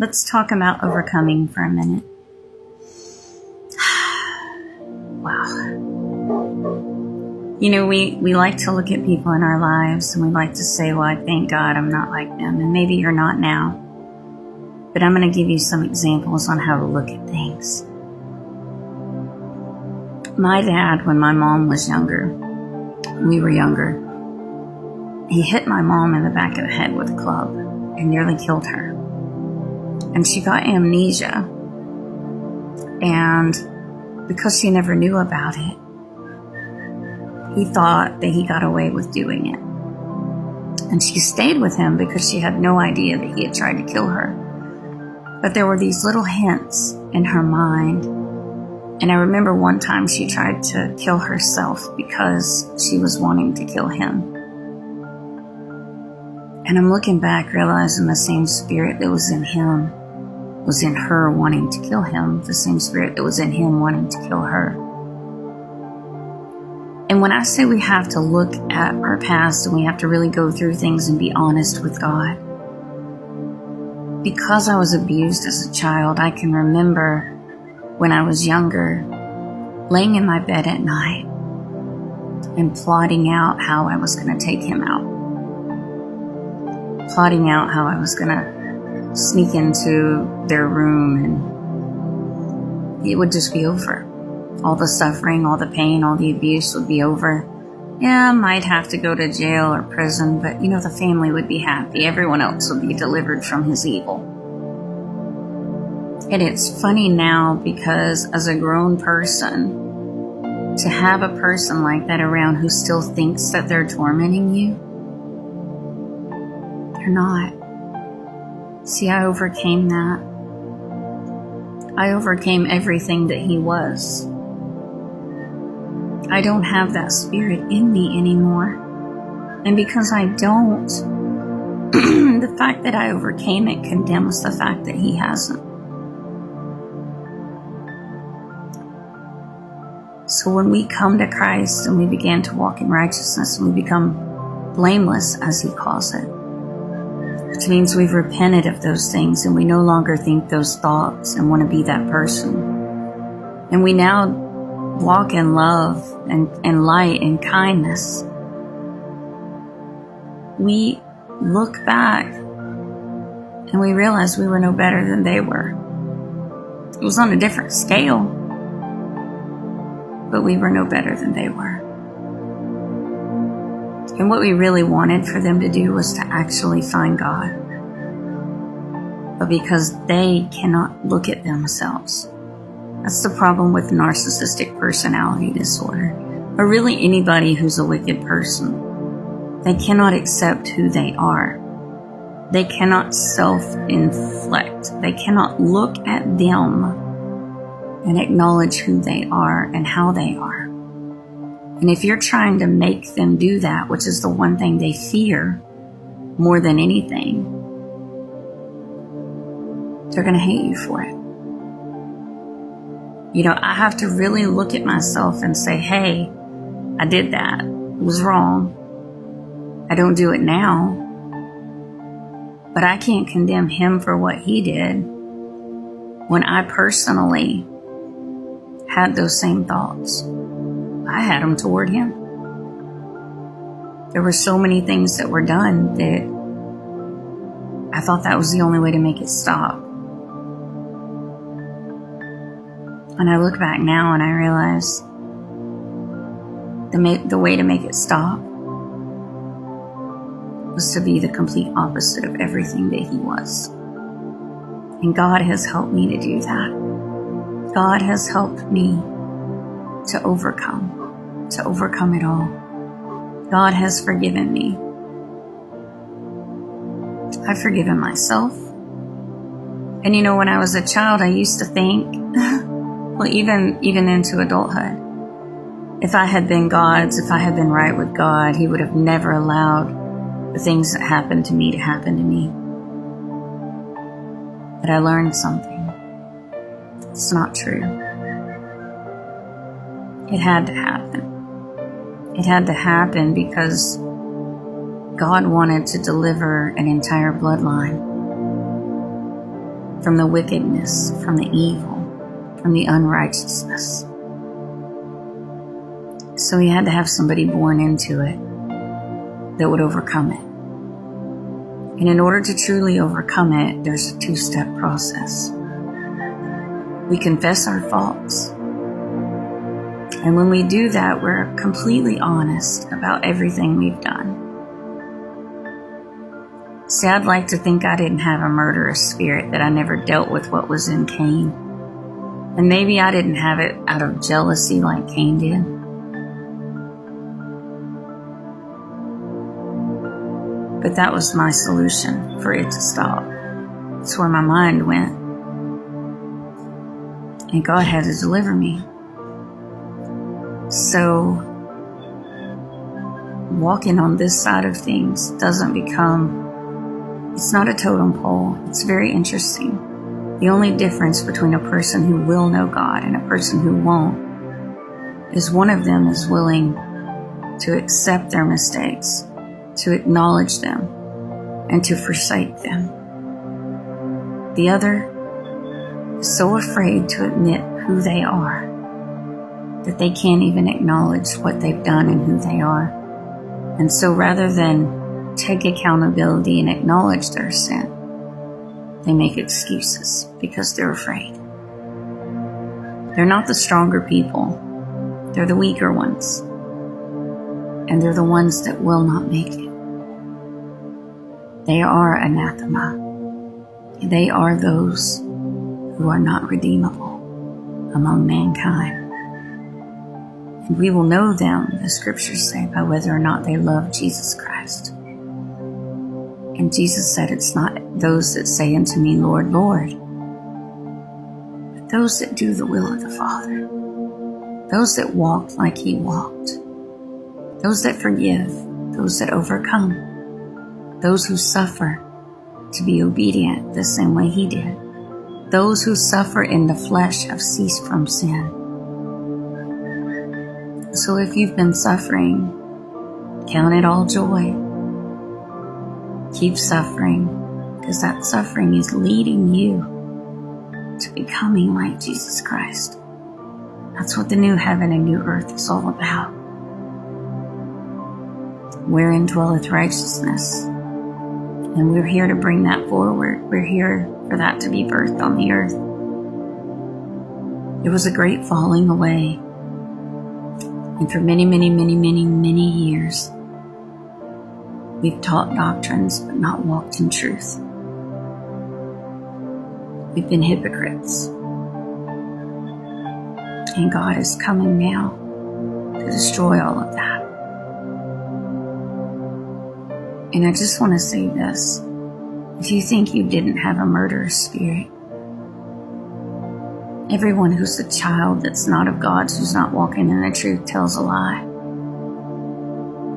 Let's talk about overcoming for a minute. Wow. You know, we like to look at people in our lives and we like to say, well, I thank God I'm not like them. And maybe you're not now. But I'm going to give you some examples on how to look at things. My dad, when my mom was younger, we were younger, he hit my mom in the back of the head with a club and nearly killed her. And she got amnesia. And because she never knew about it, he thought that he got away with doing it. And she stayed with him because she had no idea that he had tried to kill her. But there were these little hints in her mind. And I remember one time she tried to kill herself because she was wanting to kill him. And I'm looking back, realizing the same spirit that was in him was in her wanting to kill him. The same spirit that was in him wanting to kill her. And when I say we have to look at our past and we have to really go through things and be honest with God, because I was abused as a child, I can remember when I was younger, laying in my bed at night and plotting out how I was going to take him out. Plotting out how I was going to sneak into their room and it would just be over. All the suffering, all the pain, all the abuse would be over. Yeah, I might have to go to jail or prison, but the family would be happy. Everyone else would be delivered from his evil. And it's funny now because as a grown person, to have a person like that around who still thinks that they're tormenting you, they're not. See, I overcame that. I overcame everything that he was. I don't have that spirit in me anymore. And because I don't, the fact that I overcame it condemns the fact that he hasn't. So when we come to Christ and we begin to walk in righteousness and we become blameless, as he calls it, which means we've repented of those things and we no longer think those thoughts and want to be that person. And we now walk in love and light and kindness. We look back and we realize we were no better than they were. It was on a different scale, but we were no better than they were. And what we really wanted for them to do was to actually find God. But because they cannot look at themselves, that's the problem with narcissistic personality disorder, or really anybody who's a wicked person. They cannot accept who they are. They cannot self-inflect. They cannot look at them and acknowledge who they are and how they are. And if you're trying to make them do that, which is the one thing they fear more than anything, they're going to hate you for it. I have to really look at myself and say, hey, I did that. It was wrong. I don't do it now. But I can't condemn him for what he did when I personally had those same thoughts. I had them toward him. There were so many things that were done that I thought that was the only way to make it stop. And I look back now and I realize the way to make it stop was to be the complete opposite of everything that he was. And God has helped me to do that. God has helped me to overcome it all. God has forgiven me. I've forgiven myself. And when I was a child, I used to think, well, even into adulthood, if I had been God's, if I had been right with God, he would have never allowed the things that happened to me to happen to me. But I learned something. It's not true. It had to happen. It had to happen because God wanted to deliver an entire bloodline. from the wickedness, from the evil, from the unrighteousness. So he had to have somebody born into it that would overcome it. And in order to truly overcome it, there's a 2-step process. We confess our faults. And when we do that, we're completely honest about everything we've done. See, I'd like to think I didn't have a murderous spirit, that I never dealt with what was in Cain. And maybe I didn't have it out of jealousy like Cain did. But that was my solution for it to stop. That's where my mind went. And God had to deliver me. So, walking on this side of things doesn't become, it's not a totem pole. It's very interesting. The only difference between a person who will know God and a person who won't is one of them is willing to accept their mistakes, to acknowledge them, and to forsake them. The other is so afraid to admit who they are that they can't even acknowledge what they've done and who they are. And so rather than take accountability and acknowledge their sin, they make excuses because they're afraid. They're not the stronger people. They're the weaker ones. And they're the ones that will not make it. They are anathema. They are those who are not redeemable among mankind. And we will know them, the scriptures say, by whether or not they love Jesus Christ. And Jesus said, it's not those that say unto me, Lord, Lord, but those that do the will of the Father. Those that walk like he walked. Those that forgive. Those that overcome. Those who suffer to be obedient the same way he did. Those who suffer in the flesh have ceased from sin. So if you've been suffering, count it all joy. Keep suffering, because that suffering is leading you to becoming like Jesus Christ. That's what the new heaven and new earth is all about. Wherein dwelleth righteousness. And we're here to bring that forward. We're here for that to be birthed on the earth. It was a great falling away. And for many, many, many, many, many years, we've taught doctrines but not walked in truth. We've been hypocrites. And God is coming now to destroy all of that. And I just want to say this. If you think you didn't have a murderous spirit, everyone who's a child that's not of God's, who's not walking in the truth, tells a lie.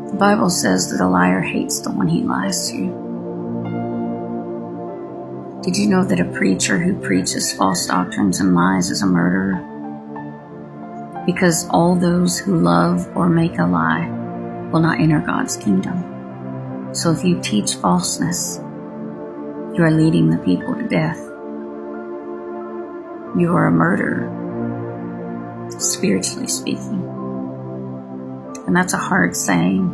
The Bible says that a liar hates the one he lies to. Did you know that a preacher who preaches false doctrines and lies is a murderer? Because all those who love or make a lie will not enter God's kingdom. So if you teach falseness, you are leading the people to death. You are a murderer, spiritually speaking. And that's a hard saying.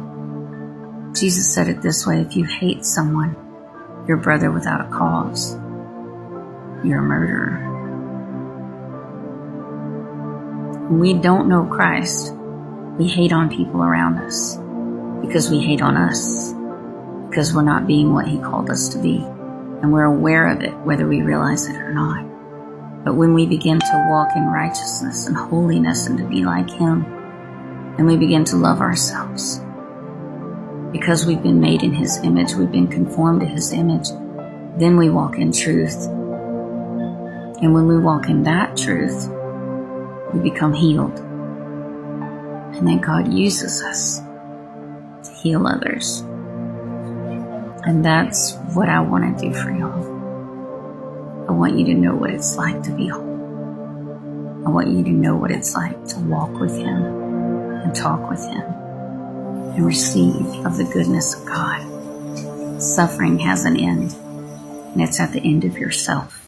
Jesus said it this way: if you hate someone, your brother without a cause, you're a murderer. When we don't know Christ, we hate on people around us because we hate on us, because we're not being what he called us to be. And we're aware of it, whether we realize it or not. But when we begin to walk in righteousness and holiness and to be like him, and we begin to love ourselves, because we've been made in his image, we've been conformed to his image, then we walk in truth. And when we walk in that truth, we become healed. And then God uses us to heal others. And that's what I want to do for y'all. I want you to know what it's like to be whole. I want you to know what it's like to walk with him and talk with him and receive of the goodness of God. Suffering has an end, and it's at the end of yourself.